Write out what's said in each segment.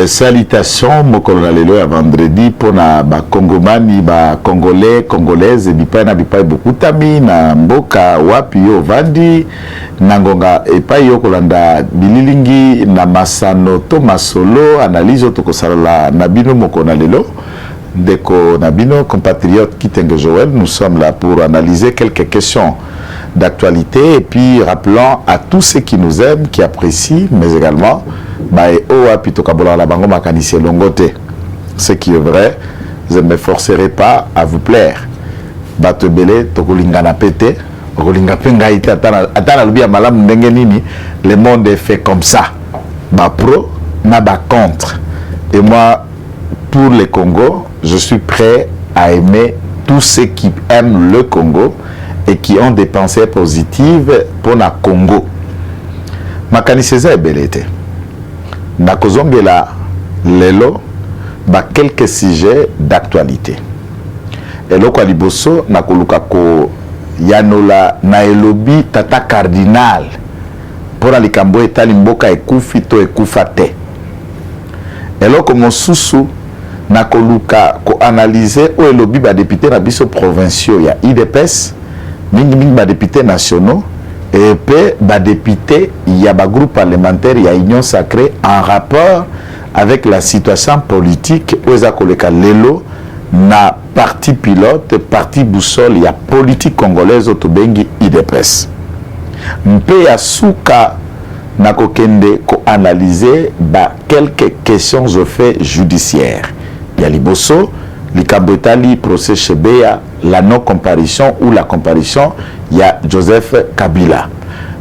Salutations, mon colonel à vendredi pour na ba Congomani, ba Congolais, Congolaises, et bipai beaucoup tami na mboka wapi yo vandi nangonga et pas yo kolanda bililingi na masano to masolo analyse to kosala na bino mon colonel Deko Nabino, compatriote Kitenge Joël, nous sommes là pour analyser quelques questions d'actualité et puis rappelant à tous ceux qui nous aiment, qui apprécient, mais également ce qui est vrai, je ne me forcerai pas à vous plaire. Le monde est fait comme ça. Ba pro, na ba contre. Et moi, pour le Congo, je suis prêt à aimer tous ceux qui aiment le Congo et qui ont des pensées positives pour le Congo. Ma kaniseza ebelete. Na kozongela lelo ba quelques sujets d'actualité. Elo kwa liboso na koluka ko yanola na elobi tata cardinal pour la likambo etali mboka ekufi to ekufa te. Elo ko mosusu na koluka ko analyser o elobi ba député na biso provinciaux ya IDPS mingi ba députés nationaux et puis ba député ya ba groupe parlementaire ya Union Sacrée en rapport avec la situation politique aux akoleka lelo na parti pilote parti boussole ya politique congolaise otobengi IDPS mpe ya suka na kokende ko analyser ba quelques questions aux faits judiciaires. Il y a Liboso, Likabetali, procès Chebeya, la non-comparution ou la comparution, il y a Joseph Kabila.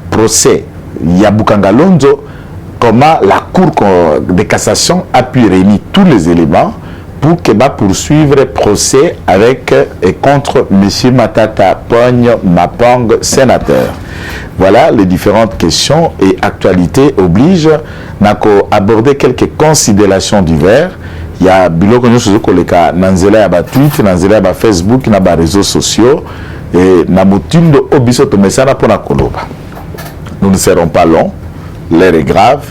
Procès, il y a Bukangalonzo, comment la Cour de cassation a pu réunir tous les éléments pour que va poursuivre procès avec et contre M. Matata Pogne Mapang, sénateur. Voilà les différentes questions et actualités obligent d'aborder quelques considérations diverses. Il y a biloko nyoso koleka nanzela ya ba Twitter, nanzela ya ba Facebook, na ba réseaux sociaux et na motindo obiso to mesana pona koloba. Nous ne serons pas longs, l'air est grave.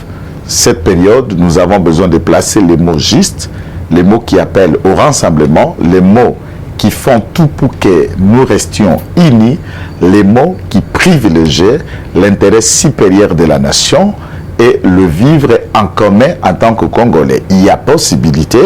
Cette période, nous avons besoin de placer les mots justes, les mots qui appellent au rassemblement, les mots qui font tout pour que nous restions unis, les mots qui privilégient l'intérêt supérieur de la nation et le vivre en commun en tant que Congolais. Il y a possibilité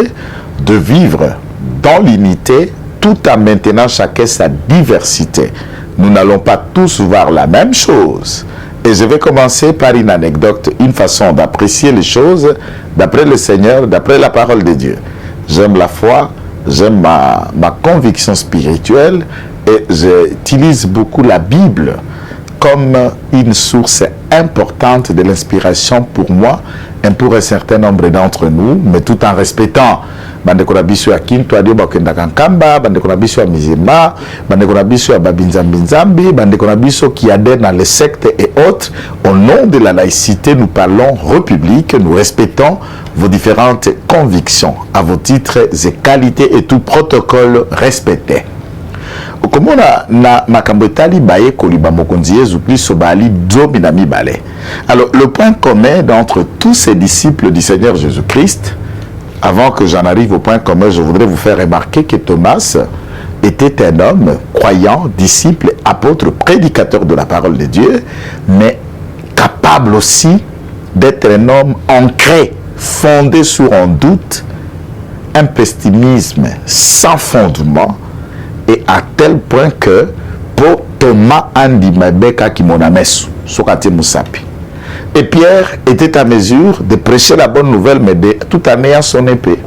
de vivre dans l'unité tout en maintenant chacun sa diversité. Nous n'allons pas tous voir la même chose. Et je vais commencer par une anecdote, une façon d'apprécier les choses d'après le Seigneur, d'après la parole de Dieu. J'aime la foi, j'aime ma conviction spirituelle et j'utilise beaucoup la Bible comme une source importante de l'inspiration pour moi et pour un certain nombre d'entre nous, mais tout en respectant bandeko na biso ya Kintu adio bakenda kankamba, bandeko na biso ya Mizima, bandeko na biso ya Babinzambi, bandeko na biso qui adhèrent dans les sectes et autres. Au nom de la laïcité, nous parlons république, nous respectons vos différentes convictions à vos titres et qualités et tout protocole respecté. Comment na makambo etali baye koliba mokonzi Yesu Kristo bali zomi na mibale. Alors le point commun d'entre tous ces disciples du Seigneur Jésus-Christ, avant que j'en arrive au point commun, je voudrais vous faire remarquer que Thomas était un homme croyant, disciple, apôtre, prédicateur de la parole de Dieu, mais capable aussi d'être un homme ancré, fondé sur un doute, un pessimisme sans fondement, et à tel point que pour Thomas Andi Mabeka qui mon amesu sokati musapi. Et Pierre était à mesure de prêcher la bonne nouvelle, mais tout en ayant son épée,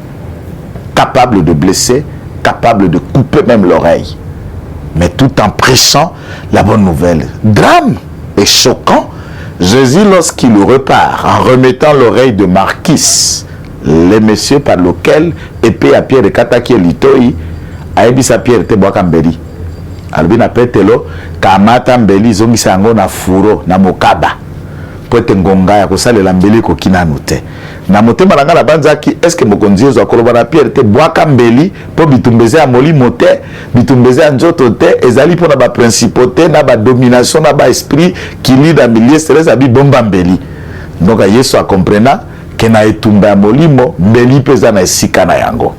capable de blesser, capable de couper même l'oreille, mais tout en prêchant la bonne nouvelle. Drame et choquant, Jésus, lorsqu'il repart en remettant l'oreille de Marquis, le monsieur par lequel épée à Pierre de Kataki et Litoi, aebisa Pierre te boaka mbeli albi na petelo kamata mbeli zongisa yango na furo na mokaba po ete ngonga ya kosalela mbeli kokinanu te na motema nanga na banzaki est-ce que mokonzi Yesu akoloba na Pierre te boaka mbeli po bitumbeze ya molimo te bitumbeze ya nzoto te ezali mpona ba principauté na ba domination na ba esprit qui lit dans milieu céleste abi bomba mbeli. Donc Yesu a comprenant ke na etumba ya molimo mbeli mpe eza na esika na yango.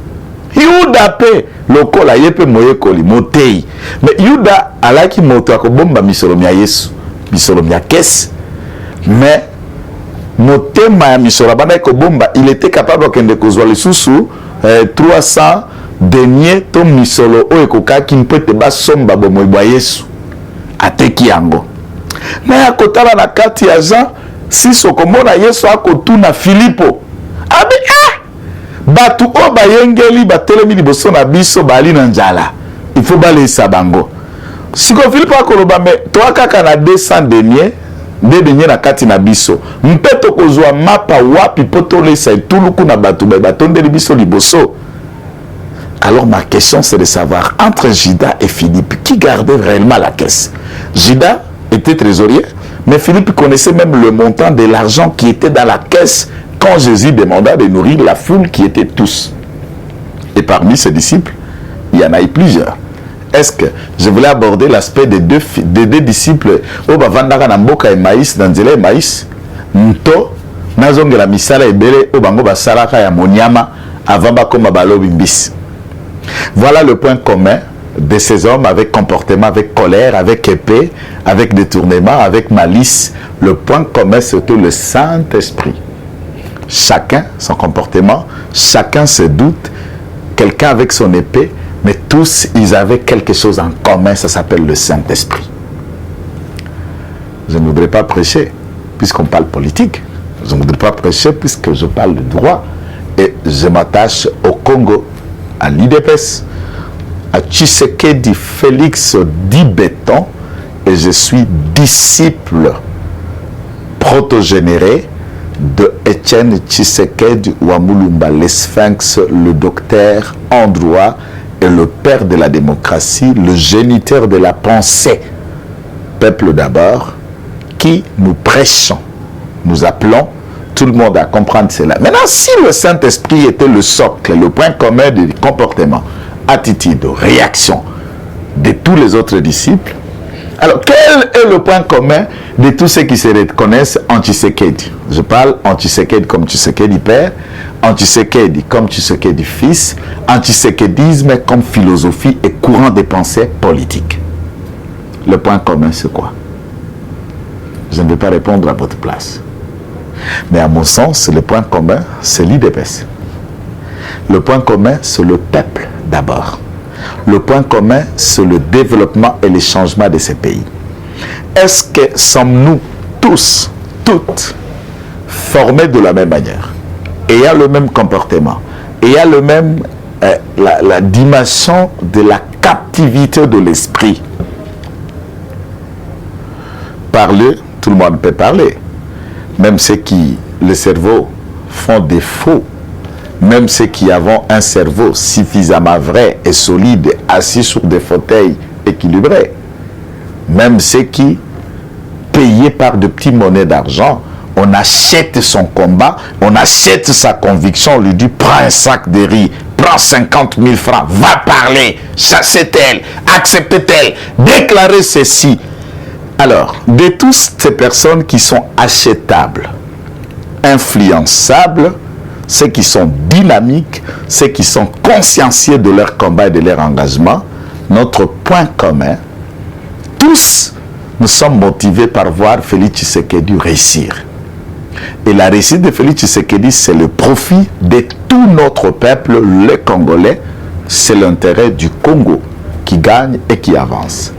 Yuda pe lokola ye pe moyekoli motei, mais Yuda alaki moto akobomba misolomi ya Yesu, misolomi ya kesi, mais motema ya misolo bana ekobomba, il était capable okende kozwa lisusu 300 deniers to misolo oyo ekokaki mpe te basomba bomoi bwa Yesu ateki yango. Na ya kotala na kati ya Jean, si sokomona Yesu akotuna Filipo abe batu o bayengeli batelemi liboso na biso bali na njala, il faut balesa bango. Siko Filipo akoloba me toa kaka na 200 deniers deniers na kati na biso mpe tokozwa mapa wapi po tolesa etuluku na batu batondeli biso liboso. Alors ma question c'est de savoir, entre Judas et Philippe, qui gardait réellement la caisse? Judas était trésorier, mais Philippe connaissait même le montant de l'argent qui était dans la caisse quand Jésus demanda de nourrir la foule qui était tous. Et parmi ses disciples, il y en a eu plusieurs. Est-ce que je voulais aborder l'aspect des deux disciples au Bavandara Namboka et Maïs, dans Nzela et Maïs, Nto, Nazongela Misala et Bele, au Bango Basalaka et Monyama, avant Bakoma Balo Bimbis. Voilà le point commun de ces hommes avec comportement, avec colère, avec épée, avec détournement, avec malice. Le point commun, c'est surtout le Saint-Esprit. Chacun son comportement, chacun ses doutes, quelqu'un avec son épée, mais tous, ils avaient quelque chose en commun, ça s'appelle le Saint-Esprit. Je ne voudrais pas prêcher, puisqu'on parle politique. Je ne voudrais pas prêcher, puisque je parle de droit. Et je m'attache au Congo, à l'IDPS, à Tshisekedi Félix Dibeton, et je suis disciple protogénéré de Étienne Tshisekedi Wamulumba, le Sphinx, le docteur en droit et le père de la démocratie, le géniteur de la pensée. Peuple d'abord, qui nous prêchons, nous appelons tout le monde à comprendre cela. Maintenant, si le Saint-Esprit était le socle, le point commun du comportement, attitude, réaction de tous les autres disciples, alors quel est le point commun de tous ceux qui se reconnaissent en Tshisekedi? Je parle en Tshisekedi comme Tshisekedi père, en Tshisekedi comme Tshisekedi fils, en Tshisekedisme comme philosophie et courant de pensée politique. Le point commun, c'est quoi? Je ne vais pas répondre à votre place. Mais à mon sens, le point commun, c'est l'IDPS. Le point commun, c'est le peuple d'abord. Le point commun, c'est le développement et le changement de ces pays. Est-ce que sommes-nous tous, toutes, formés de la même manière, ayant le même comportement, ayant le même, la dimension de la captivité de l'esprit? Parler, tout le monde peut parler. Même ceux qui, le cerveau, font défaut, même ceux qui avons un cerveau suffisamment vrai et solide, assis sur des fauteuils équilibrés, même ceux qui, payés par de petites monnaies d'argent, on achète son combat, on achète sa conviction, on lui dit prends un sac de riz, prends 50 000 francs, va parler, chassez-elle, accepte-t-elle, déclarez ceci. Alors, de toutes ces personnes qui sont achetables, influençables, ceux qui sont dynamiques, ceux qui sont consciencieux de leur combat et de leur engagement, notre point commun, tous nous sommes motivés par voir Félix Tshisekedi réussir. Et la réussite de Félix Tshisekedi, c'est le profit de tout notre peuple, les Congolais. C'est l'intérêt du Congo qui gagne et qui avance.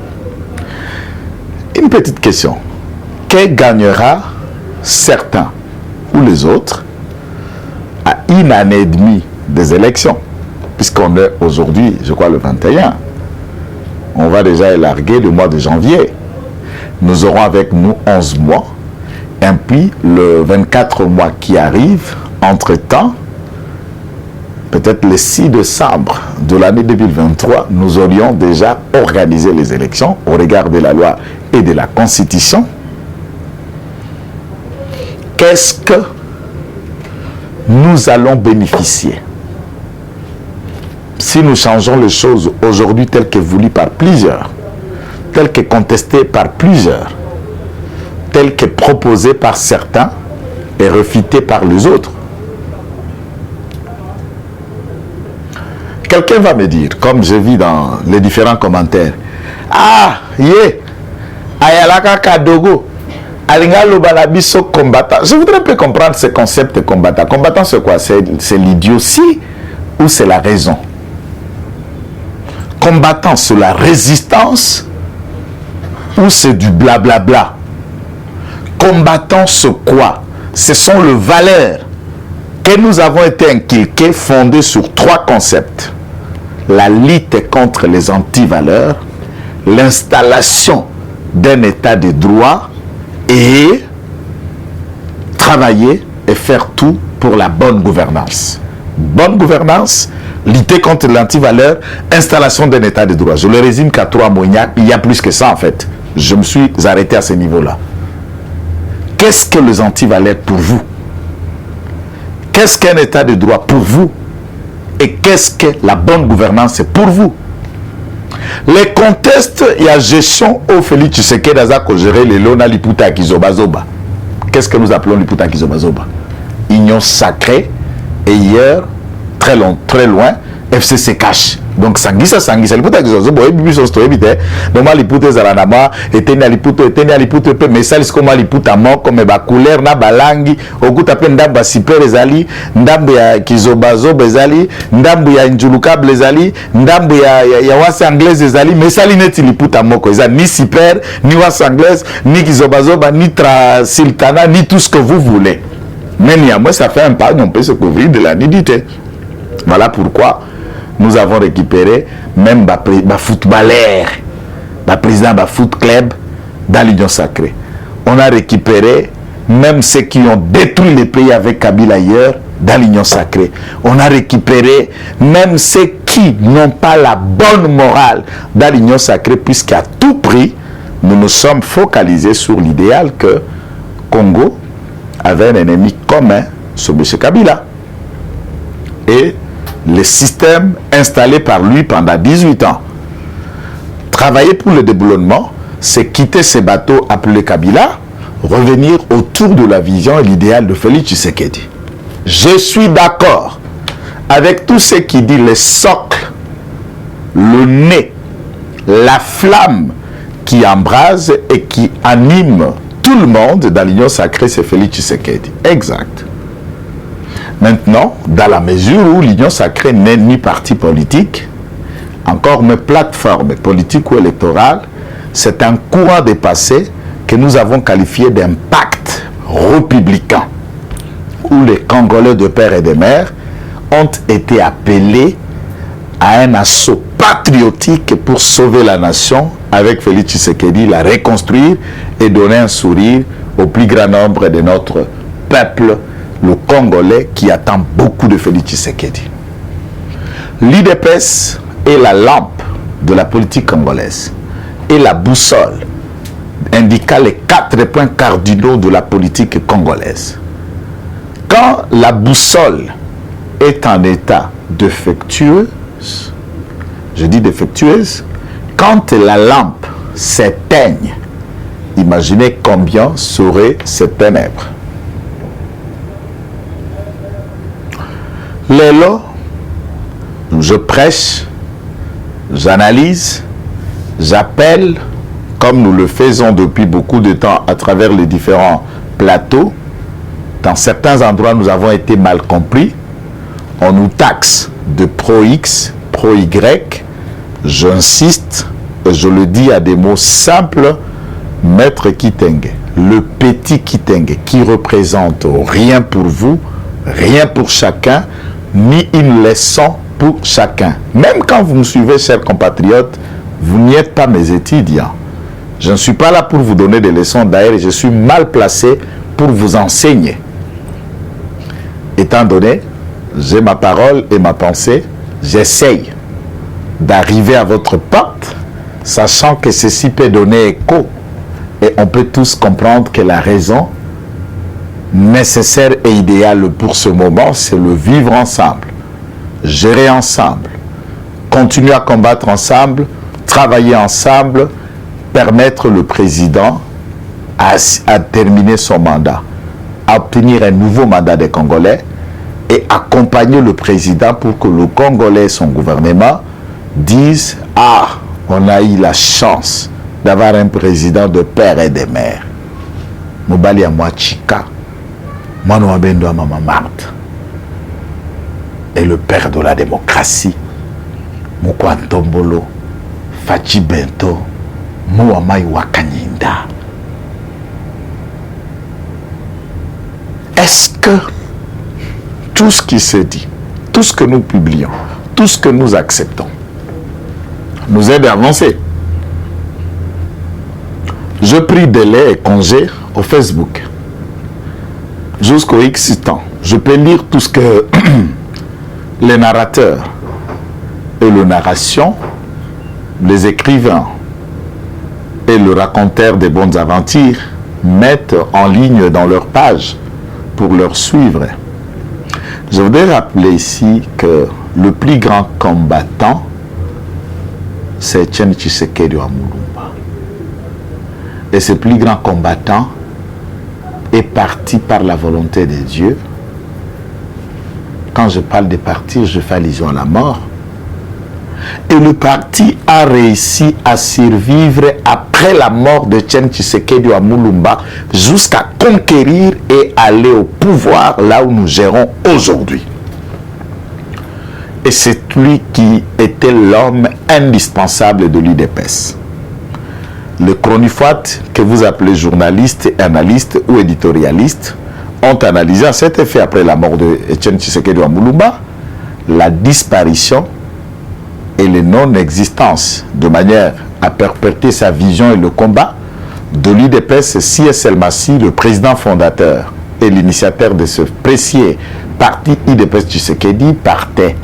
Une petite question. Que gagnera certains ou les autres à une année et demie des élections? Puisqu'on est aujourd'hui, je crois, le 21. On va déjà élarguer le mois de janvier. Nous aurons avec nous 11 mois. Et puis le 24 mois qui arrive, entre-temps, peut-être le 6 décembre de l'année 2023, nous aurions déjà organisé les élections au regard de la loi et de la Constitution. Qu'est-ce que nous allons bénéficier si nous changeons les choses aujourd'hui telles que voulues par plusieurs, telles que contestées par plusieurs, telles que proposées par certains et refutées par les autres? Quelqu'un va me dire, comme je vis dans les différents commentaires, ah, ayalaka kadogo, alinga lobalabiso combattant. Je voudrais un peu comprendre ce concept de combattant. Combattant, c'est quoi? C'est l'idiotie ou c'est la raison? Combattant, c'est la résistance ou c'est du blablabla? Combattant, c'est quoi? Ce sont les valeurs que nous avons été inculquées, fondées sur 3 concepts. La lutte contre les antivaleurs, l'installation d'un état de droit et travailler et faire tout pour la bonne gouvernance. Bonne gouvernance, lutter contre l'antivaleur, installation d'un état de droit. Je le résume qu'à 3 mots, il y a plus que ça en fait. Je me suis arrêté à ce niveau-là. Qu'est-ce que les antivaleurs pour vous? Qu'est-ce qu'un état de droit pour vous? Et qu'est-ce que la bonne gouvernance pour vous? Les contestes, il y a gestion au Félix Tshisekedi Azako gérer les lona liputa kizobazoba. Qu'est-ce que nous appelons liputa kizobazoba? Union sacrée. Et hier, très loin, FCC cache. Donc sangisa liputa kizobazoba et bibi sosto ebite. Donc liputa zaranama etenia liputa pe message comme liputa mo comme ba couleur na balangi okuta pe ndamba super ezali ndambo ya kizobazoba ezali ndambo ya njulukable ezali ndambo ya wasi anglaise ezali message neti liputa moko ezali ni super ni wasi anglaise ni kizobazoba ni sultana ni tout ce que vous voulez. Mais néanmoins ça fait un pas, on peut se couvrir de la nudité. Voilà pourquoi nous avons récupéré même les footballeurs, le président du foot club dans l'Union sacrée. On a récupéré même ceux qui ont détruit le pays avec Kabila ailleurs dans l'Union sacrée. On a récupéré même ceux qui n'ont pas la bonne morale dans l'Union sacrée, puisqu'à tout prix, nous nous sommes focalisés sur l'idéal que Congo avait un ennemi commun, c'est M. Kabila. Et le système installé par lui pendant 18 ans. Travailler pour le déboulonnement, c'est quitter ces bateaux appelés Kabila, revenir autour de la vision et l'idéal de Félix Tshisekedi. Je suis d'accord avec tout ce qui dit le socle, le nez, la flamme qui embrase et qui anime tout le monde dans l'Union sacrée, c'est Félix Tshisekedi. Exact. Maintenant, dans la mesure où l'Union sacrée n'est ni parti politique, encore mais plateforme politique ou électorale, c'est un courant dépassé que nous avons qualifié d'impact républicain, où les Congolais de père et de mère ont été appelés à un assaut patriotique pour sauver la nation avec Félix Tshisekedi, la reconstruire et donner un sourire au plus grand nombre de notre peuple, le Congolais, qui attend beaucoup de Félix Tshisekedi. L'UDPS est la lampe de la politique congolaise et la boussole indiquant les 4 points cardinaux de la politique congolaise. Quand la boussole est en état défectueuse, je dis défectueuse, quand la lampe s'éteigne, imaginez combien seraient ces ténèbres. Lélo, je prêche, j'analyse, j'appelle, comme nous le faisons depuis beaucoup de temps à travers les différents plateaux. Dans certains endroits, nous avons été mal compris. On nous taxe de pro-X, pro-Y. J'insiste, et je le dis à des mots simples, Maître Kitenge, le petit Kitenge, qui représente rien pour vous, rien pour chacun, ni une leçon pour chacun. Même quand vous me suivez, chers compatriotes, vous n'y êtes pas mes étudiants. Je ne suis pas là pour vous donner des leçons, d'ailleurs, je suis mal placé pour vous enseigner. Étant donné, j'ai ma parole et ma pensée, j'essaye d'arriver à votre porte, sachant que ceci peut donner écho. Et on peut tous comprendre que la raison nécessaire et idéale pour ce moment, c'est le vivre ensemble, gérer ensemble, continuer à combattre ensemble, travailler ensemble, permettre le président à terminer son mandat, à obtenir un nouveau mandat des Congolais et accompagner le président pour que le Congolais et son gouvernement disent « Ah, on a eu la chance d'avoir un président de père et de mère. » Mobali à moi Chika, Mano Abendo à Maman Marthe, et le père de la démocratie, Mokwantombolo, Fachi Bento, Mouamai Wakanyinda. Est-ce que tout ce qui se dit, tout ce que nous publions, tout ce que nous acceptons, nous aide à avancer? Je pris délai et congé au Facebook jusqu'au X temps. Je peux lire tout ce que les narrateurs et le narration, les écrivains et le raconteur des bonnes aventures mettent en ligne dans leur page pour leur suivre. Je voudrais rappeler ici que le plus grand combattant, c'est Etienne Tshisekedi wa Mulumba. Et ce plus grand combattant est parti par la volonté de Dieu. Quand je parle de partir, je fais allusion à la mort. Et le parti a réussi à survivre après la mort de Etienne Tshisekedi wa Mulumba jusqu'à conquérir et aller au pouvoir là où nous gérons aujourd'hui. Et c'est lui qui était l'homme indispensable de l'UDPS. Les chronifoites que vous appelez journalistes, analystes ou éditorialistes ont analysé à cet effet après la mort de Etienne Tshisekedi wa Mulumba la disparition et la non-existence de manière à perpétuer sa vision et le combat de l'UDPS si et seulement si le président fondateur et l'initiateur de ce précieux parti UDPS Tshisekedi partait.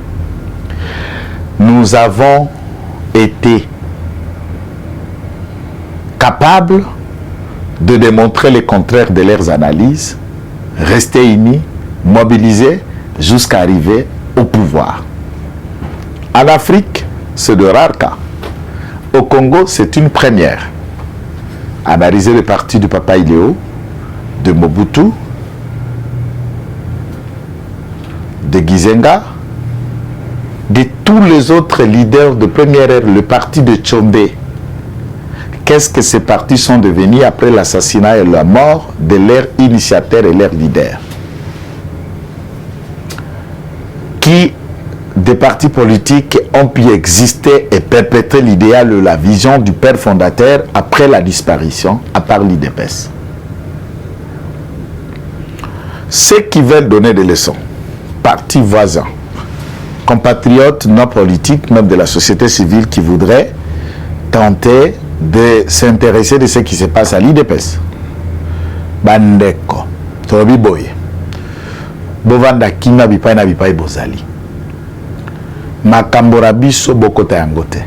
Nous avons été capables de démontrer le contraire de leurs analyses, rester unis, mobilisés jusqu'à arriver au pouvoir. En Afrique, c'est de rares cas. Au Congo, c'est une première. Analyser le parti du Papa Iléo, de Mobutu, de Gizenga, de tous les autres leaders de première ère, le parti de Tchombe. Qu'est-ce que ces partis sont devenus après l'assassinat et la mort de leurs initiateurs et leurs leaders? Qui des partis politiques ont pu exister et perpétrer l'idéal de la vision du père fondateur après la disparition, à part l'UDPS? Ceux qui veulent donner des leçons, partis voisins, compatriotes non politiques, même de la société civile qui voudraient tenter de s'intéresser de ce qui se passe à l'UDPS. Bandeko, Tobi Boye, Bovanda Kima Bipai na Bipai Bozali. Makambora biso bokota yangote.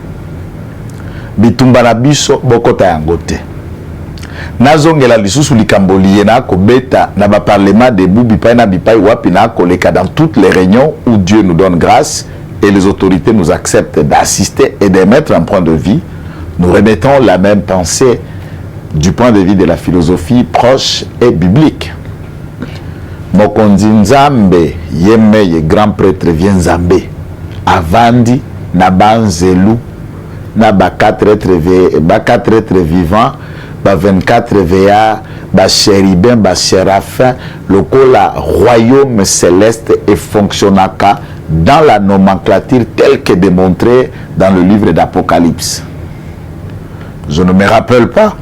Bitumbara biso bokota yangote. Nazongela lisusu likambo lié na kobeta na ba parlement de Bipai na Bipai wapi na koleka dans toutes les réunions où Dieu nous donne grâce et les autorités nous acceptent d'assister et de mettre en point de vue. Nous remettons la même pensée du point de vue de la philosophie proche et biblique. Mokonzi Nzambe yeme grand prêtre vient Nzambe avandi na banzelu na ba 4 êtres vivants, ba 24 VA, ba chérubin, ba séraphin, lokola royaume céleste et fonctionnaka dans la nomenclature telle que démontrée dans le livre d'Apocalypse. Je ne me rappelle pas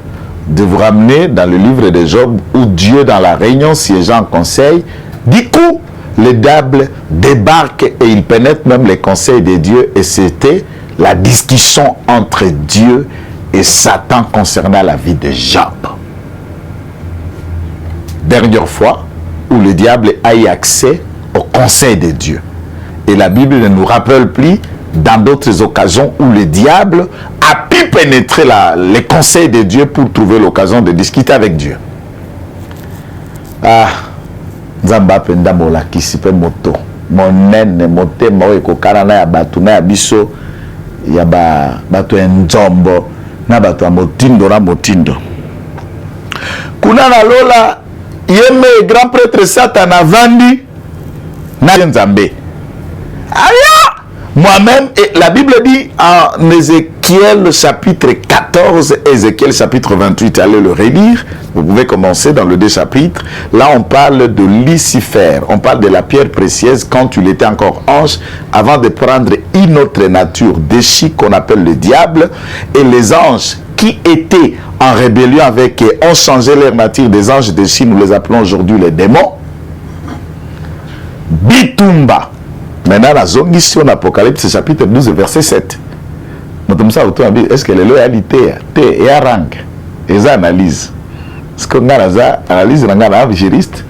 de vous ramener dans le livre de Job où Dieu, dans la réunion siégeant en conseil, du coup, le diable débarque et il pénètre même les conseils de Dieu. Et c'était la discussion entre Dieu et Satan concernant la vie de Job. Dernière fois où le diable a eu accès au conseil de Dieu. Et la Bible ne nous rappelle plus dans d'autres occasions où le diable a pu pénétrer les conseils de Dieu pour trouver l'occasion de discuter avec Dieu. Ah, Nzamba penda mola kisipe moto, monene mote mawe kokana na ya batu na ya biso ya batu nzombo na batu motindo na motindo. Kuna na lola yeme grand prêtre Satan avandi Nzambe. Aya! Moi-même, et la Bible dit en Ézéchiel chapitre 14, Ézéchiel chapitre 28, allez le relire, vous pouvez commencer dans le 2 chapitres. Là, on parle de Lucifer, on parle de la pierre précieuse quand il était encore ange, avant de prendre une autre nature déchue qu'on appelle le diable, et les anges qui étaient en rébellion avec eux ont changé leur nature des anges déchus, nous les appelons aujourd'hui les démons. Bitumba. Maintenant, la zone ici, en Apocalypse, chapitre 12, verset 7. Est-ce que les loyalités, et à rang, et analyse. Est-ce qu'on a analyse, on a juriste,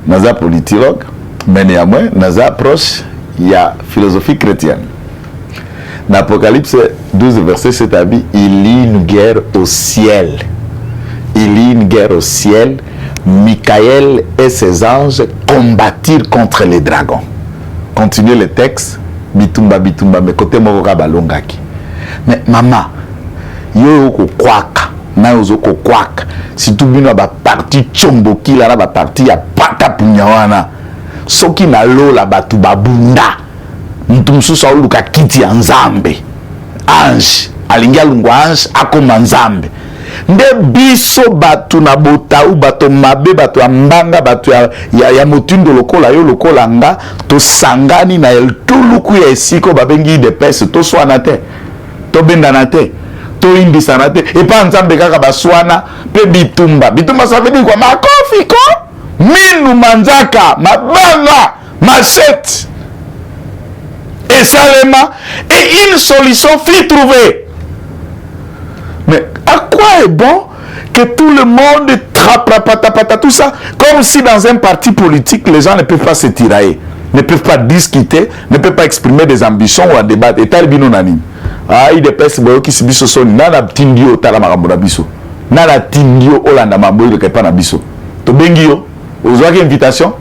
on a politologue, mais néanmoins, on a approche, il y a philosophie chrétienne. Dans Apocalypse 12, verset 7, il y a une guerre au ciel. Il y a une guerre au ciel. Michael et ses anges combattirent contre les dragons. Continuez le texte. Bitumba, bitumba, mais côté mokoka balongaki. Mais maman, yo ko kwaka, na yo ko kwaka. Si tu bino ba parti chomboki la ba parti ya pata punyawana. Soki na lo la batu babunda. Mtumsu sa uluka kiti ya nzambe. Ange, alingia lungwa ange akoma nzambe. Nde biso batu na botau bato mabe bato ambanga bato ya motindo lokola yo lokola nga to sangani na el tuluku ya esiko babengi de pese to swana te to bendana te to indisana te et pas nzambe kaka baswana pe bitumba ça veut dire quoi makofi ko minu manzaka mabanga machette et salema et une solution fut trouvée. Mais à quoi est bon que tout le monde trappe tout ça, comme si dans un parti politique, les gens ne peuvent pas se tirailler, ne peuvent pas discuter, ne peuvent pas exprimer des ambitions ou en débattre. Et tal bino nani. Ah, il des personnes qui se biso son nana tindio tala marambola biso. Nana tindio olanda mamboy de kepa na biso. To bengio, aux invitation.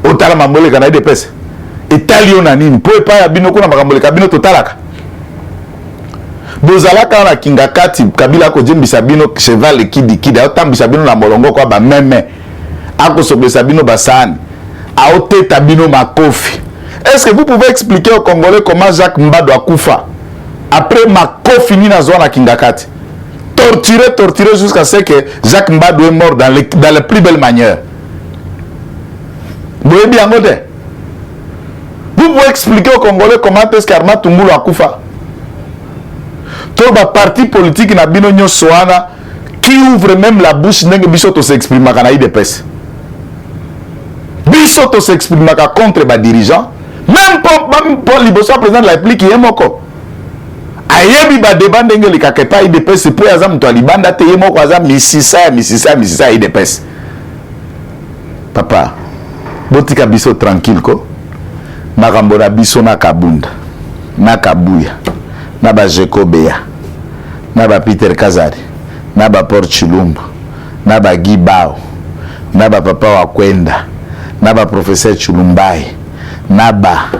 Au tala mamboy kana des personnes. Et talio nani, pouvez pas bino kuna marambola kabino totalaka. Bozala kana kingakati kabila ko jembisa bino cheval kidi aotambisa bino na molongo kwa ba meme ako sobesa bino basani aoteta bino makofi. Est-ce que vous pouvez expliquer aux Congolais comment Jacques Mbado a kufa après makofi ni na zona kingakati torturé jusqu'à ce que Jacques Mbado est mort dans la plus belle manière. Vous voyez bien ngote. Vous pouvez expliquer aux Congolais comment est-ce qu'Arma Tungulu a kufa. Toba parti politique na bino nyonso wana qui ouvre même la bouche ndenge biso to s'exprime kana ide pesa. Biso to s'exprime contre ba dirigeant, même pour liboso président de la République yemoko. Ayebi ba débat ndenge likaketa ide pesa pour azam to libanda te yemoko azam misisa ide pesa. Papa, botika biso tranquille ko. Makambo na biso na kabunda, na kabuya. Na ba Jekobeya, na ba Peter Kazari, na ba Port Chilumbu, na ba Gibao, na ba Papa Wakwenda, na ba Professeur Chulumbai, na ba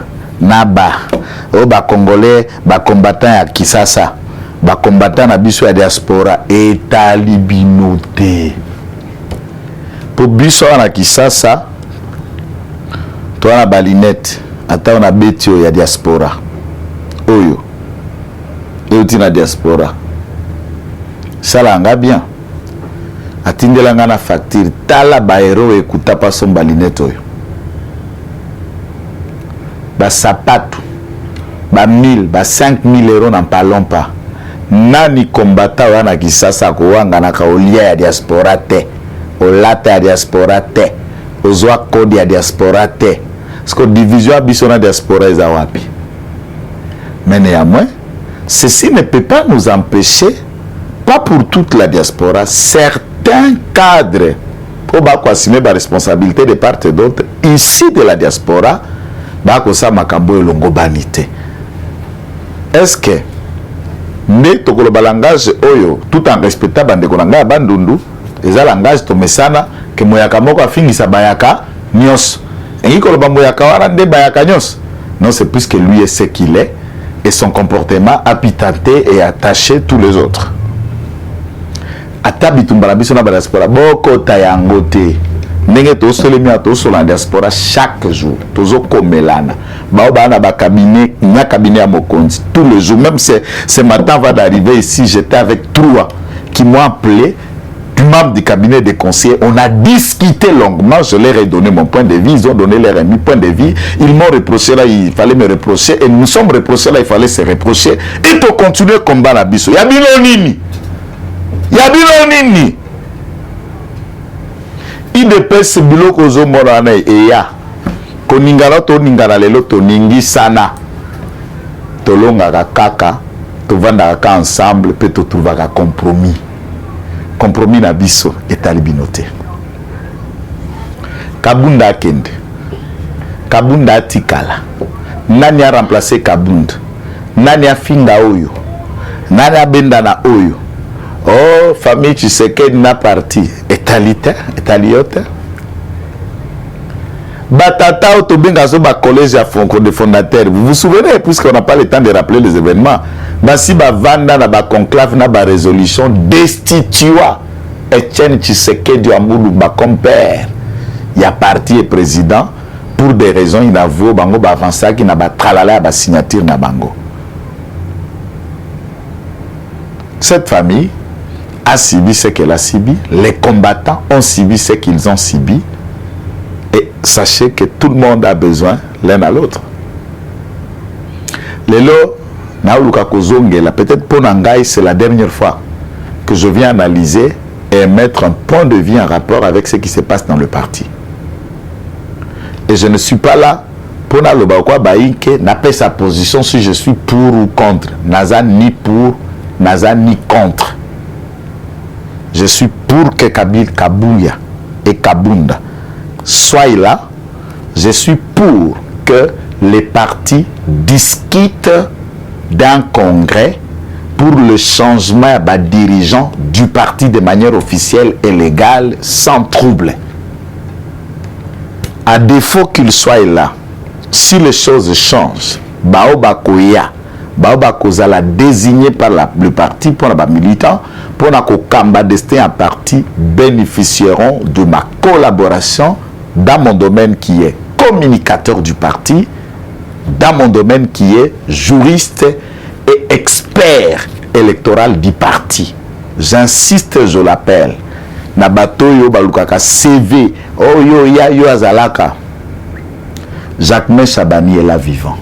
o ba Congolais, ba combattant ya Kisasa, ba combattant na biso ya diaspora etali binote. Po biso na Kisasa, to na balinette, ata na betio ya diaspora. Oyo et na diaspora ça langa bien atindelanga na facture tala ba héros ekuta pa son balinette oyo ba sapato ba 1000 ba 5000 euros n'en parlons pas. Nani combattant wana Kisasa ko wanga na kaolia ya diaspora te olata ya diaspora te ozwa code ya diaspora te parce que division biso na diaspora eza wapi. Mais néanmoins ceci ne peut pas nous empêcher, pas pour toute la diaspora, certains cadres pour assumer la responsabilité de part et d'autre ici de la diaspora, est-ce que ne tokolo langage oyo tout en respectant bandekonanga bandundu eza langage to mesana que moyaka moko afingisa bayaka nyos et koloba moyaka wana nde bayaka nyos non, c'est plus que lui est ce qu'il est et son comportement a pitaté et attaché tous les autres. Ata bitumbala biso na diaspora boko tayangote ndenge tozolemia tozosola na diaspora chaque jour tozokomelana bao bana bacabinet nya cabinet ya mokonzi tous les jours. Même ce matin avant d'arriver ici j'étais avec 3 qui m'ont appelé, membres du cabinet des conseillers. On a discuté longuement, je leur ai donné mon point de vue, ils ont donné leur point de vue, ils m'ont reproché là, il fallait me reprocher, et nous sommes reprochés là, il fallait se reprocher, et pour continuer le combat la biso. Yabino nini? IDPS biloko zo morana eya koningala to ningala lelo to ningi sana tolonga kaka tovanda ka ensemble pe to trouvaka compromis na biso etali binote Kabunda akende Kabunda atikala nani a remplacé Kabunda nani a finga oyo nani a benda na oyo. Oh, famille Tshisekedi na parti etaliote batata otobenga zo ba collège à Fonco de fondateurs. Vous vous souvenez, puisqu'on n'a pas le temps de rappeler les événements, basi ba vanda na ba conclave na ba résolution destitua Etienne Tshisekedi Amulumba comme père. Il y a parti et président pour des raisons inavouées bango ba avancer qui na ba tralala ba signature na bango. Cette famille a subi ce qu'elle a subi, les combattants ont subi ce qu'ils ont subi, et sachez que tout le monde a besoin l'un à l'autre. Lelo, peut-être pour Nangai, c'est la dernière fois que je viens analyser et mettre un point de vue en rapport avec ce qui se passe dans le parti. Et je ne suis pas là pour n'a pas sa position si je suis pour ou contre. Naza ni pour, Naza ni contre. Je suis pour que Kabuya et Kabunda soient là. Je suis pour que les partis discutent d'un congrès pour le changement des dirigeants du parti de manière officielle et légale, sans trouble. À défaut qu'ils soient là, si les choses changent, Baoba Koya, Baoba Kozala désigné par le parti pour les militants, pour Kamba destin à parti bénéficieront de ma collaboration dans mon domaine qui est communicateur du parti, dans mon domaine qui est juriste et expert électoral du parti. J'insiste, je l'appelle. Nabato yo balukaka CV, oh yo ya yo azalaka. Jacques Chabani est là vivant.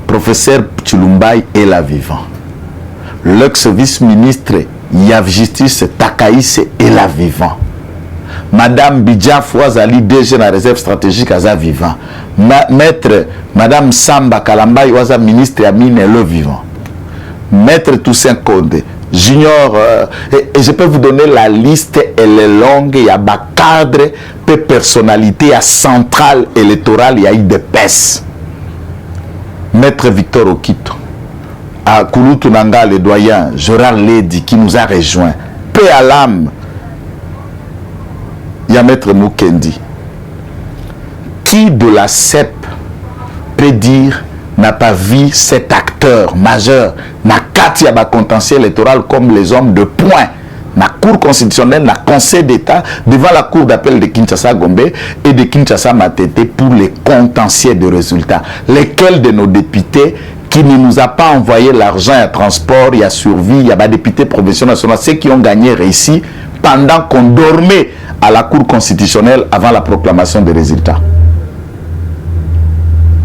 Professeur Tshilumbai est là vivant. L'ex-vice-ministre Yav Justice Takaïs est là vivant. Madame Bidja Fouazali, DG la réserve stratégique, est là vivant. Maître Madame Samba Kalamba, est ministre Amine, est là vivant. Maître Toussaint Konde, Junior, et je peux vous donner la liste, elle est longue, il y a des cadres, des personnalités, il y a centrale électorale, il y a eu des PES. Maître Victor Okito, à Kouloutounanga, le doyen, Gérard Ledi, qui nous a rejoint. Paix à l'âme, il y a Maître Mukendi. Qui de la CEP peut dire n'a pas vu cet acteur majeur, n'a qu'à ba contentieux électoral comme les hommes de poing, la Cour constitutionnelle, la Conseil d'État, devant la Cour d'appel de Kinshasa Gombe et de Kinshasa Matete pour les contentieux de résultats. Lesquels de nos députés qui ne nous a pas envoyé l'argent à transport, il y a survie, il y a des députés professionnels nationaux, ceux qui ont gagné réussi pendant qu'on dormait à la Cour constitutionnelle avant la proclamation des résultats.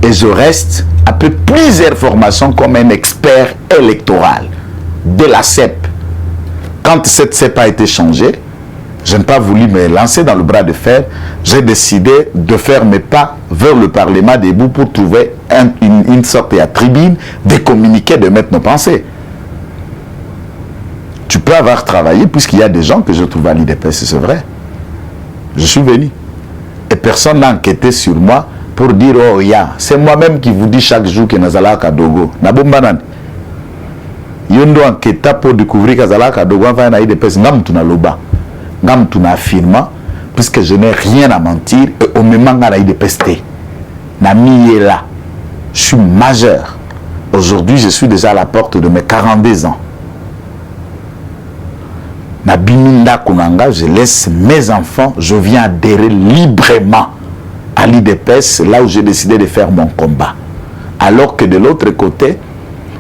Et je reste, après plusieurs formations, comme un expert électoral de la CEP. Quand cette CEP a été changée, je n'ai pas voulu me lancer dans le bras de fer. J'ai décidé de faire mes pas vers le Parlement debout pour trouver une sorte de tribune, de communiquer, de mettre nos pensées. Tu peux avoir travaillé, puisqu'il y a des gens que je trouve à l'IDPS, c'est vrai. Je suis venu. Et personne n'a enquêté sur moi pour dire, oh, c'est moi-même qui vous dis chaque jour que Nazala Kadogo. Nabombanan. Yondo enquêta pour découvrir que Nazala Kadogo va na IDPS. Ngam tu na loba. Ngam tu na affirma. Puisque je n'ai rien à mentir. Et au moment où na IDPS te. Nami est là. Je suis majeur. Aujourd'hui, je suis déjà à la porte de mes 42 ans. Nabiminda Kunanga, je laisse mes enfants, je viens adhérer librement à l'IDPS, là où j'ai décidé de faire mon combat. Alors que de l'autre côté,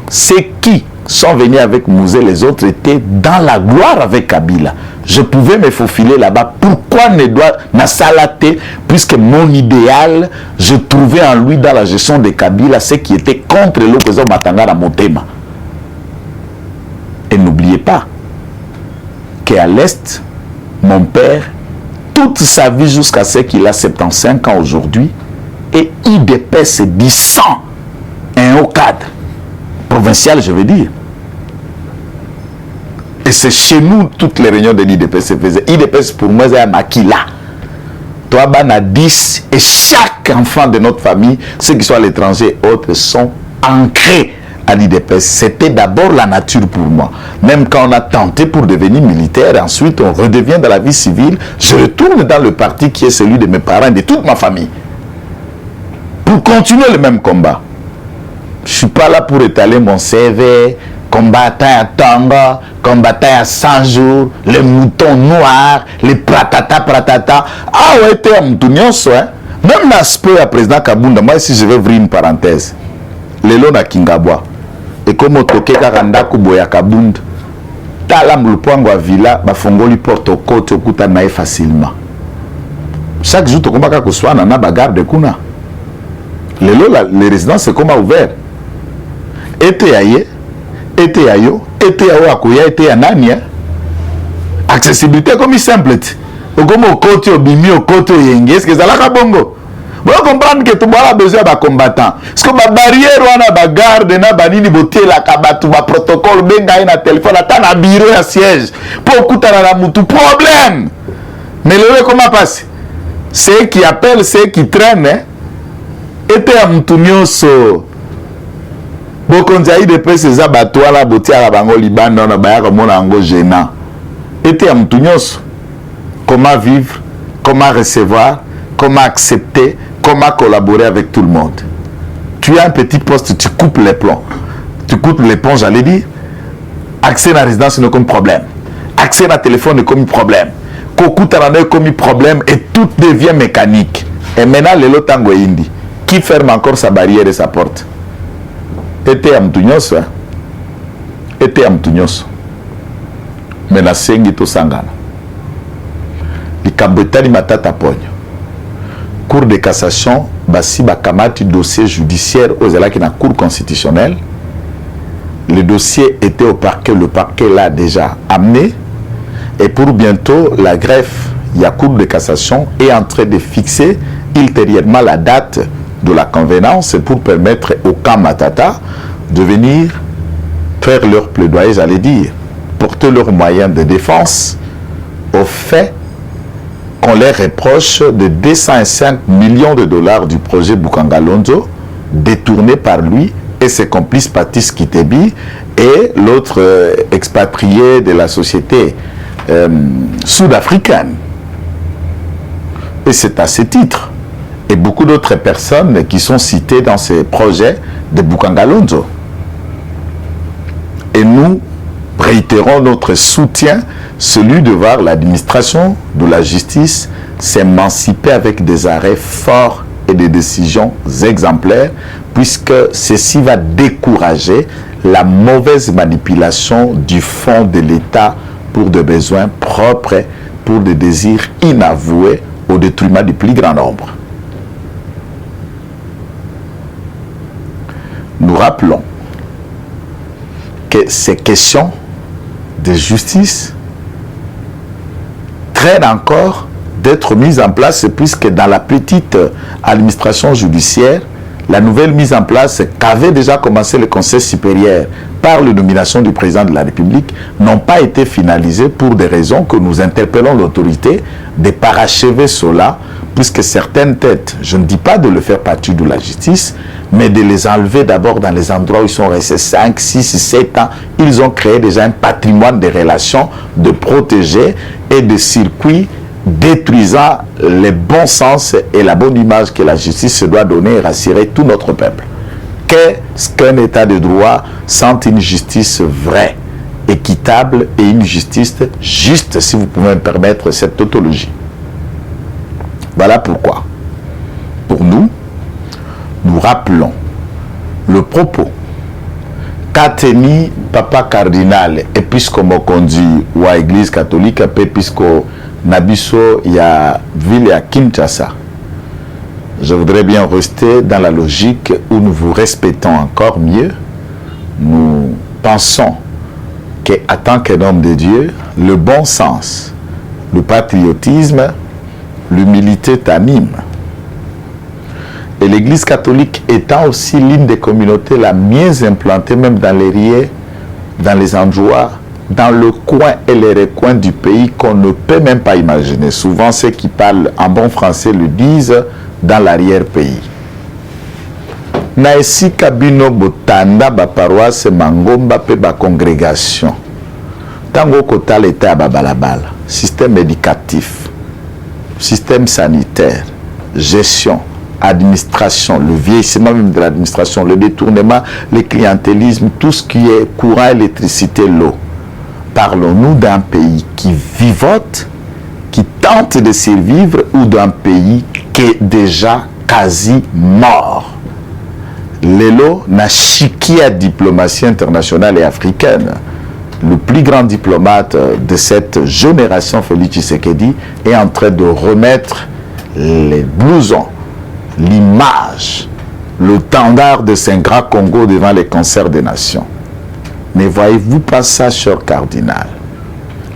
ceux qui sont venus avec Mouzé, les autres étaient dans la gloire avec Kabila. Je pouvais me faufiler là-bas. Pourquoi ne doit pas salater, puisque mon idéal, je trouvais en lui dans la gestion de Kabila, ce qui était contre l'opposant Matangara Motema. Et n'oubliez pas qu'à l'Est, mon père, toute sa vie jusqu'à ce qu'il a 75 ans aujourd'hui, et IDPS du sang, un haut cadre, provincial je veux dire. Et c'est chez nous toutes les réunions de l'IDPS se faisaient. IDPS pour moi c'est un maquila. Toi, on a 10 et chaque enfant de notre famille, ceux qui sont à l'étranger et autres, sont ancrés à l'IDPS. C'était d'abord la nature pour moi. Même quand on a tenté pour devenir militaire, ensuite on redevient dans la vie civile, je retourne dans le parti qui est celui de mes parents et de toute ma famille. Pour continuer le même combat. Je ne suis pas là pour étaler mon CV, combattant à Tonga, combattant à 100 jours, les moutons noirs, les pratata. Ah ouais, t'es un mouton, hein? Même l'aspect à président Kabunda, moi si je vais ouvrir une parenthèse, les lots na Kingabwa, et comme au toke karanda kuboya Kabunda, tala mulupango à villa, bafongoli porte au côte au kuta nae facilement. Chaque jour, tu combat que soit nana bagarre de kuna. Les lots, les résidences, c'est comme ouvert. Été aïe, été aïe, été aïe akouya, été anania. Accessibilité comme simple. Comme au côté au bimi, au côté au yenge, est-ce que ça l'a bongo? Vous comprendre que tout le monde a besoin de combattants. Parce que ma barrière, on a garde, na banini boté la kabatu, ma protocole, benga na téléphone, attends na bureau à siège. Pour écouter la moutou, problème. Mais le comment passe? Ceux qui appellent, ceux qui traînent, était à moutounioso. Bokonzaï de pe ces abattoirs la botia la bango liban dans la baya comme on a ango gênant. Était à moutounioso. Comment vivre, comment recevoir, comment accepter, comment collaborer avec tout le monde. Tu as un petit poste, tu coupes les plombs. Tu coupes les ponts, j'allais dire. Accès à la résidence n'est comme problème. Accès à la téléphone n'est comme problème. Koku tarane comme problème et tout devient mécanique. Et maintenant, le lotango indi. Qui ferme encore sa barrière et sa porte? Était à Mtounios, hein? Était à Mtounios. Mais la sengi to sangana. Likambetani matata pogno. Cour de cassation, basi bakamati dossier judiciaire aux élèves qui na cour constitutionnelle. Le dossier était au parquet, le parquet l'a déjà amené. Et pour bientôt, la greffe, il y a cour de cassation, est en train de fixer ultérieurement la date de la convenance pour permettre au camp Matata de venir faire leur plaidoyer, j'allais dire, porter leurs moyens de défense au fait qu'on les reproche de 205 millions de dollars du projet Boukangalonzo, détourné par lui et ses complices Patrice Kitebi et l'autre expatrié de la société sud-africaine. Et c'est à ce titre, et beaucoup d'autres personnes qui sont citées dans ces projets de Boukangalonzo. Et nous réitérons notre soutien, celui de voir l'administration de la justice s'émanciper avec des arrêts forts et des décisions exemplaires, puisque ceci va décourager la mauvaise manipulation du fonds de l'État pour des besoins propres, pour des désirs inavoués au détriment du plus grand nombre. Nous rappelons que ces questions de justice traînent encore d'être mises en place, puisque dans la petite administration judiciaire, la nouvelle mise en place qu'avait déjà commencé le Conseil supérieur par la nomination du président de la République n'ont pas été finalisées pour des raisons que nous interpellons l'autorité de parachever cela, puisque certaines têtes, je ne dis pas de le faire partie de la justice, mais de les enlever d'abord dans les endroits où ils sont restés 5, 6, 7 ans. Ils ont créé déjà un patrimoine de relations, de protéger et de circuits détruisant le bon sens et la bonne image que la justice se doit donner et rassurer tout notre peuple. Qu'est-ce qu'un état de droit sans une justice vraie équitable et une justice juste, si vous pouvez me permettre cette tautologie. Voilà pourquoi, pour nous, nous rappelons le propos qu'a tenu Papa Cardinal Episcomokondi ou à Église catholique Episco Nabiso ya ville à Kinshasa. Je voudrais bien rester dans la logique où nous vous respectons encore mieux. Nous pensons qu'en tant qu'homme de Dieu, le bon sens, le patriotisme, l'humilité t'anime. Et l'Église catholique étant aussi l'une des communautés la mieux implantée, même dans les riets, dans les endroits, dans le coin et les recoins du pays qu'on ne peut même pas imaginer. Souvent, ceux qui parlent en bon français le disent dans l'arrière-pays. Naesi kabino botanda ba paroisse mangomba pe ba congrégation. Tango kota l'état babalabala, système éducatif, système sanitaire, gestion, administration, le vieillissement même de l'administration, le détournement, le clientélisme, tout ce qui est courant, électricité, l'eau. Parlons-nous d'un pays qui vivote, qui tente de survivre, ou d'un pays qui est déjà quasi mort? Lelo n'a chiqué à diplomatie internationale et africaine. Le plus grand diplomate de cette génération, Félix Tshisekedi, est en train de remettre les blousons, l'image, le tendard de Saint-Grand Congo devant les concerts des nations. Ne voyez-vous pas ça, cher cardinal?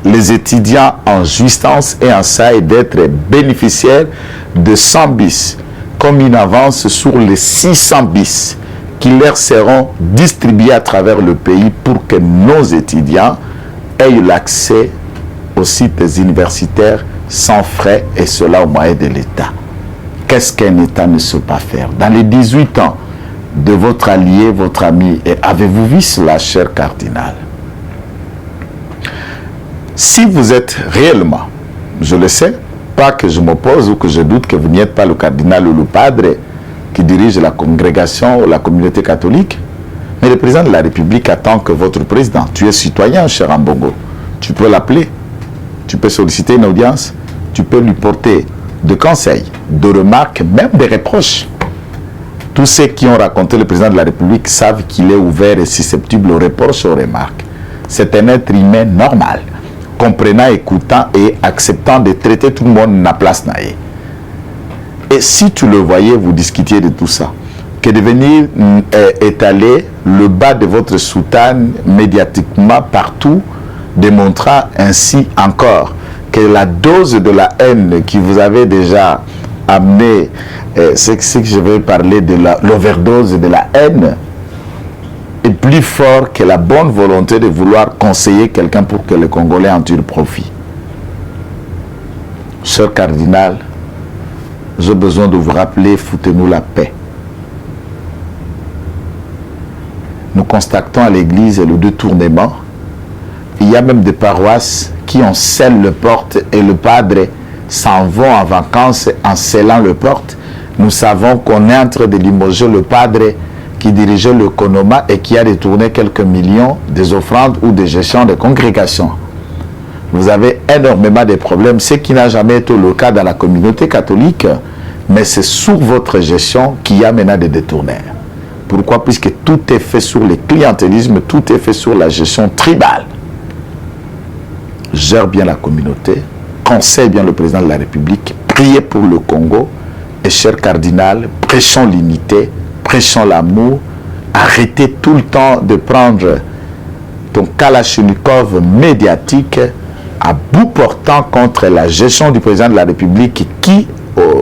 Les étudiants en jouissance et en saille d'être bénéficiaires de 100 bis, comme une avance sur les 600 bis qui leur seront distribués à travers le pays pour que nos étudiants aient l'accès aux sites universitaires sans frais, et cela au moyen de l'État. Qu'est-ce qu'un État ne sait pas faire? Dans les 18 ans de votre allié, votre ami, et avez-vous vu cela, cher cardinal? Si vous êtes réellement, je le sais, pas que je m'oppose ou que je doute que vous n'êtes pas le cardinal ou le padre qui dirige la congrégation ou la communauté catholique, mais le président de la République attend que votre président, tu es citoyen, cher Ambongo, tu peux l'appeler, tu peux solliciter une audience, tu peux lui porter de conseils, de remarques, même des reproches. Tous ceux qui ont raconté le président de la République savent qu'il est ouvert et susceptible aux reproches et aux remarques. C'est un être humain normal, comprenant, écoutant et acceptant de traiter tout le monde à place naïe. Et si tu le voyais, vous discutiez de tout ça, que de venir étaler le bas de votre soutane médiatiquement partout, démontrant ainsi encore que la dose de la haine qui vous avait déjà amené, c'est que je vais parler de l'overdose de la haine, est plus fort que la bonne volonté de vouloir conseiller quelqu'un pour que les Congolais en tirent profit. Cher cardinal, j'ai besoin de vous rappeler, foutez-nous la paix. Nous constatons à l'église le détournement. Il y a même des paroisses qui ont scellé les portes et le padre s'en vont en vacances en scellant les portes. Nous savons qu'on est en train de limoger le padre qui dirigeait le Konoma et qui a détourné quelques millions des offrandes ou des gestions de congrégations. Vous avez énormément de problèmes, ce qui n'a jamais été le cas dans la communauté catholique, mais c'est sous votre gestion qu'il y a maintenant des détournements. Pourquoi? Puisque tout est fait sur le clientélisme, tout est fait sur la gestion tribale. Gère bien la communauté, conseille bien le président de la République, priez pour le Congo, et cher cardinal, prêchons l'unité, prêchons l'amour, arrêtez tout le temps de prendre ton kalachnikov médiatique à bout portant contre la gestion du président de la République qui,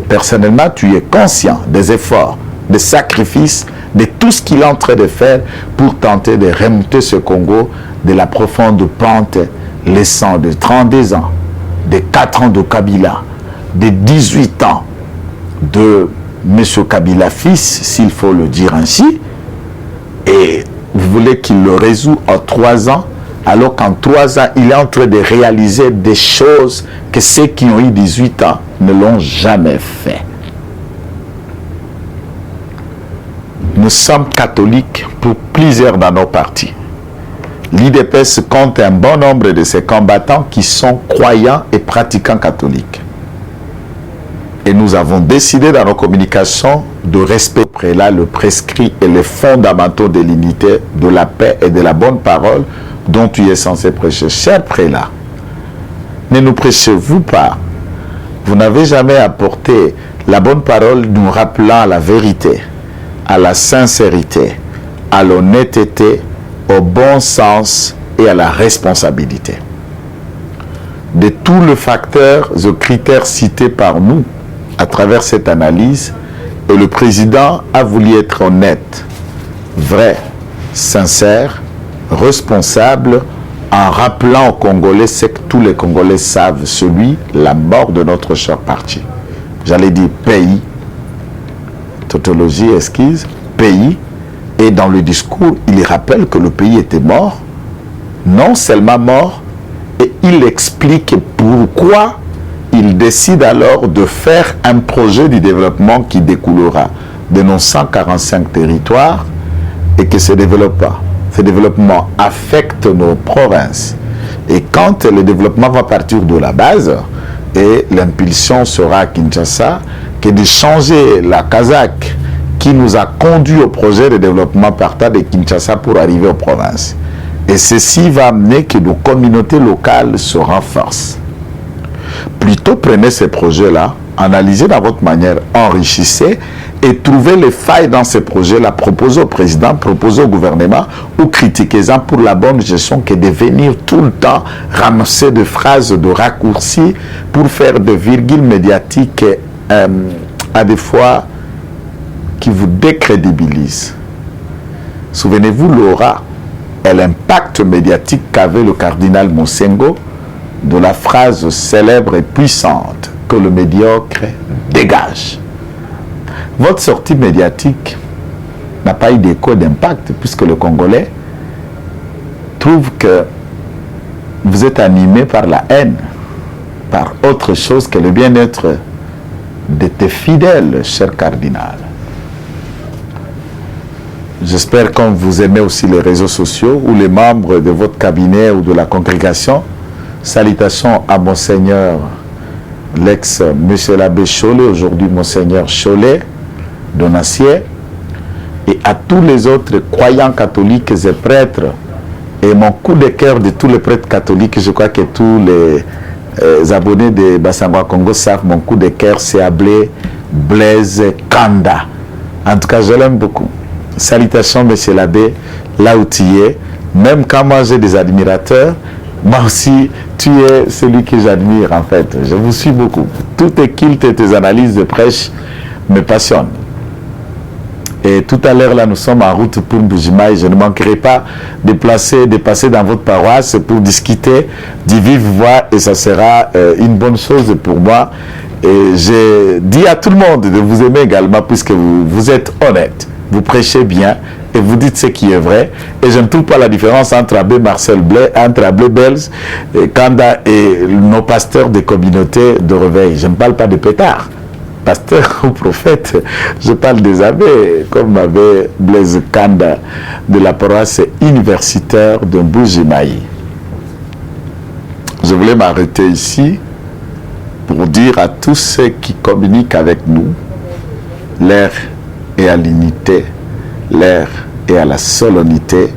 personnellement, tu es conscient des efforts, des sacrifices, de tout ce qu'il est en train de faire pour tenter de remonter ce Congo de la profonde pente, laissant de 32 ans, de 4 ans de Kabila, de 18 ans de M. Kabila fils, s'il faut le dire ainsi, et vous voulez qu'il le résout en 3 ans, alors qu'en 3 ans, il est en train de réaliser des choses que ceux qui ont eu 18 ans ne l'ont jamais fait. Nous sommes catholiques pour plusieurs dans nos partis. l'IDPS compte un bon nombre de ses combattants qui sont croyants et pratiquants catholiques. Et nous avons décidé dans nos communications de respecter prélat le prescrit et les fondamentaux de l'unité, de la paix et de la bonne parole dont tu es censé prêcher. Cher prélat, ne nous prêchez-vous pas. Vous n'avez jamais apporté la bonne parole nous rappelant à la vérité, à la sincérité, à l'honnêteté, au bon sens et à la responsabilité. De tous les facteurs et critères cités par nous à travers cette analyse, et le président a voulu être honnête, vrai, sincère, responsable, en rappelant aux Congolais ce que tous les Congolais savent, la mort de notre cher parti. J'allais dire pays, tautologie esquisse, pays, et dans le discours, il rappelle que le pays était mort, non seulement mort, et il explique pourquoi il décide alors de faire un projet de développement qui découlera de nos 145 territoires et que ce développement affecte nos provinces. Et quand le développement va partir de la base, et l'impulsion sera à Kinshasa, que de changer la Kazakh qui nous a conduit au projet de développement partant de Kinshasa pour arriver aux provinces. Et ceci va amener que nos communautés locales se renforcent. Plutôt prenez ces projets-là, analysez dans votre manière, enrichissez et trouvez les failles dans ces projets-là, proposez au président, proposez au gouvernement ou critiquez-en pour la bonne gestion que de venir tout le temps ramasser des phrases de raccourcis pour faire des virgules médiatiques à des fois qui vous décrédibilisent. Souvenez-vous l'aura et l'impact médiatique qu'avait le cardinal Monsengo de la phrase célèbre et puissante que le médiocre dégage. Votre sortie médiatique n'a pas eu d'écho d'impact puisque le Congolais trouve que vous êtes animé par la haine, par autre chose que le bien-être de tes fidèles, cher cardinal. J'espère que vous aimez aussi les réseaux sociaux ou les membres de votre cabinet ou de la congrégation. Salutations à Monseigneur, l'ex-Monsieur l'abbé Cholet, aujourd'hui Monseigneur Cholet, Donacier, et à tous les autres croyants catholiques et prêtres. Et mon coup de cœur de tous les prêtres catholiques, je crois que tous les abonnés de Bassangwa Congo savent, mon coup de cœur, c'est Ablé Blaise Kanda. En tout cas, je l'aime beaucoup. Salutations, Monsieur l'abbé, là où tu es. Même quand moi j'ai des admirateurs, moi aussi, tu es celui que j'admire en fait. Je vous suis beaucoup. Tout tes cultes et tes analyses de prêche me passionnent. Et tout à l'heure, là, nous sommes en route pour Mbujimaï. Je ne manquerai pas de passer dans votre paroisse pour discuter du vive voix et ça sera une bonne chose pour moi. Et je dis à tout le monde de vous aimer également puisque vous êtes honnête. Vous prêchez bien et vous dites ce qui est vrai. Et je ne trouve pas la différence entre Abbé Marcel Blais, entre Abbé Belz, Kanda et nos pasteurs des communautés de réveil. Je ne parle pas de pétards. Pasteur ou prophète, je parle des abbés, comme Abbé Blaise Kanda de la paroisse universitaire de Mbujimaï. Je voulais m'arrêter ici pour dire à tous ceux qui communiquent avec nous, l'air est à l'unité, l'air est à la solennité,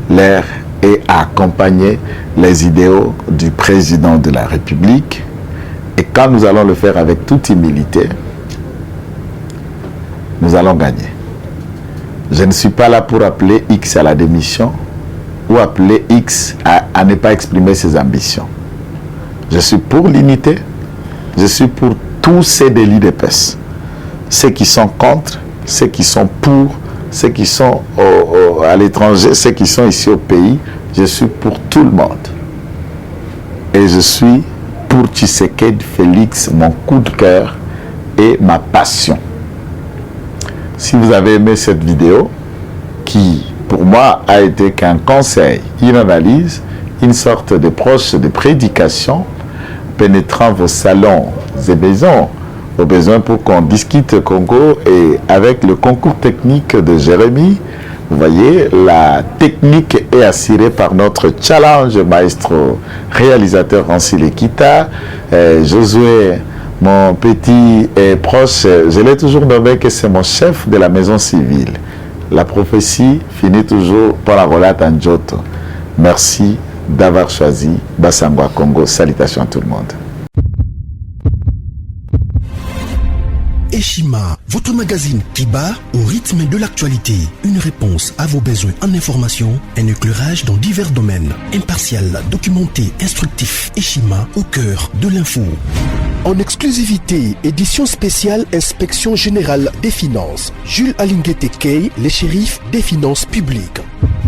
l'air est à accompagner les idéaux du président de la République. Et quand nous allons le faire avec toute humilité, nous allons gagner. Je ne suis pas là pour appeler X à la démission ou appeler X à ne pas exprimer ses ambitions. Je suis pour l'unité, je suis pour tous ces délits de paix. Ceux qui sont contre, ceux qui sont pour, ceux qui sont à l'étranger, ceux qui sont ici au pays, je suis pour tout le monde. Et je suis pour Tshisekedi Félix, mon coup de cœur et ma passion. Si vous avez aimé cette vidéo, qui pour moi a été qu'un conseil, une analyse, une sorte de proche de prédication, pénétrant vos salons et maisons, au besoin pour qu'on discute Congo et avec le concours technique de Jérémy, Vous voyez, la technique est assurée par notre challenge maestro réalisateur Rancile Kita. Josué, mon petit proche, je l'ai toujours nommé que c'est mon chef de la maison civile. La prophétie finit toujours par la relate en Giotto. Merci d'avoir choisi Bassangwa Congo. Salutations à tout le monde. Eshima, votre magazine qui bat au rythme de l'actualité. Une réponse à vos besoins en information, un éclairage dans divers domaines. Impartial, documenté, instructif. Eshima, au cœur de l'info. En exclusivité, édition spéciale Inspection Générale des Finances. Jules Alinguete Kay, les shérifs des finances publiques.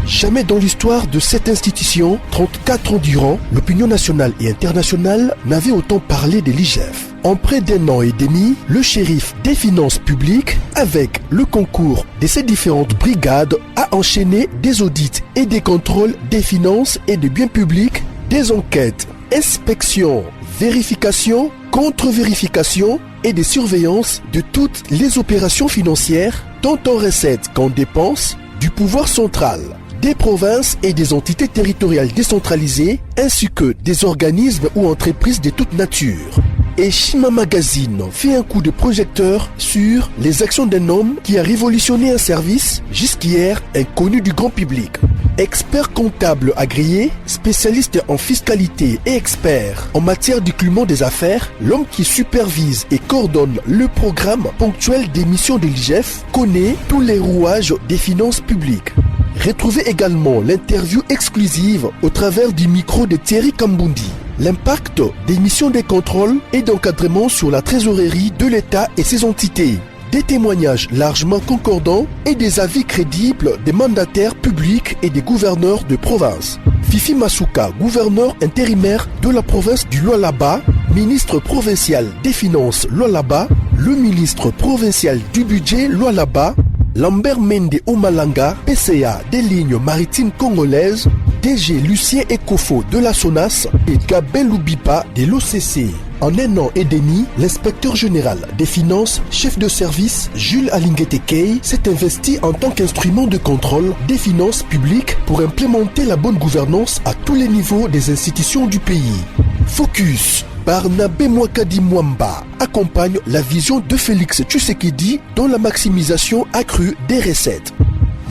Jamais dans l'histoire de cette institution, 34 ans durant, l'opinion nationale et internationale n'avait autant parlé de l'IGF. En près d'un an et demi, le shérif des finances publiques, avec le concours de ses différentes brigades, a enchaîné des audits et des contrôles des finances et des biens publics, des enquêtes, inspections, vérifications, contre-vérifications et des surveillances de toutes les opérations financières, tant en recettes qu'en dépenses, du pouvoir central, des provinces et des entités territoriales décentralisées, ainsi que des organismes ou entreprises de toute nature. Eshima Magazine fait un coup de projecteur sur les actions d'un homme qui a révolutionné un service jusqu'hier inconnu du grand public. Expert comptable agréé, spécialiste en fiscalité et expert en matière d'écoulement des affaires, l'homme qui supervise et coordonne le programme ponctuel des missions de l'IGF connaît tous les rouages des finances publiques. Retrouvez également l'interview exclusive au travers du micro de Thierry Kambundi. L'impact des missions de contrôle et d'encadrement sur la trésorerie de l'État et ses entités. Des témoignages largement concordants et des avis crédibles des mandataires publics et des gouverneurs de province. Fifi Masuka, gouverneur intérimaire de la province du Lualaba, ministre provincial des Finances Lualaba, le ministre provincial du budget Lualaba, Lambert Mende Omalanga, PCA des lignes maritimes congolaises, DG Lucien Ekofo de la SONAS et Gabin Loubipa de l'OCC. En un an et demi, l'inspecteur général des finances, chef de service Jules Alinguete Kay s'est investi en tant qu'instrument de contrôle des finances publiques pour implémenter la bonne gouvernance à tous les niveaux des institutions du pays. Focus. Barnabé Mwakadi Mwamba accompagne la vision de Félix Tshisekedi dans la maximisation accrue des recettes.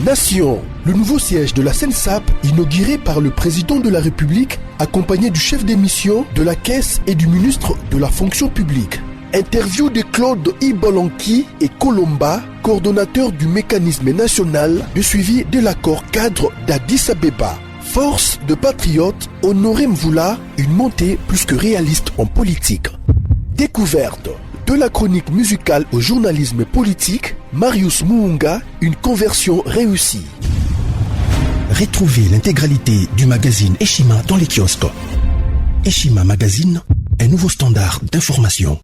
Nation, le nouveau siège de la SENSAP inauguré par le président de la République accompagné du chef des missions de la Caisse et du ministre de la Fonction publique. Interview de Claude Ibolanki et Colomba, coordonnateur du mécanisme national de suivi de l'accord cadre d'Addis Abeba. Force de patriotes, Honoré Mvula, une montée plus que réaliste en politique. Découverte. De la chronique musicale au journalisme politique, Marius Muunga, une conversion réussie. Retrouvez l'intégralité du magazine Eshima dans les kiosques. Eshima Magazine, un nouveau standard d'information.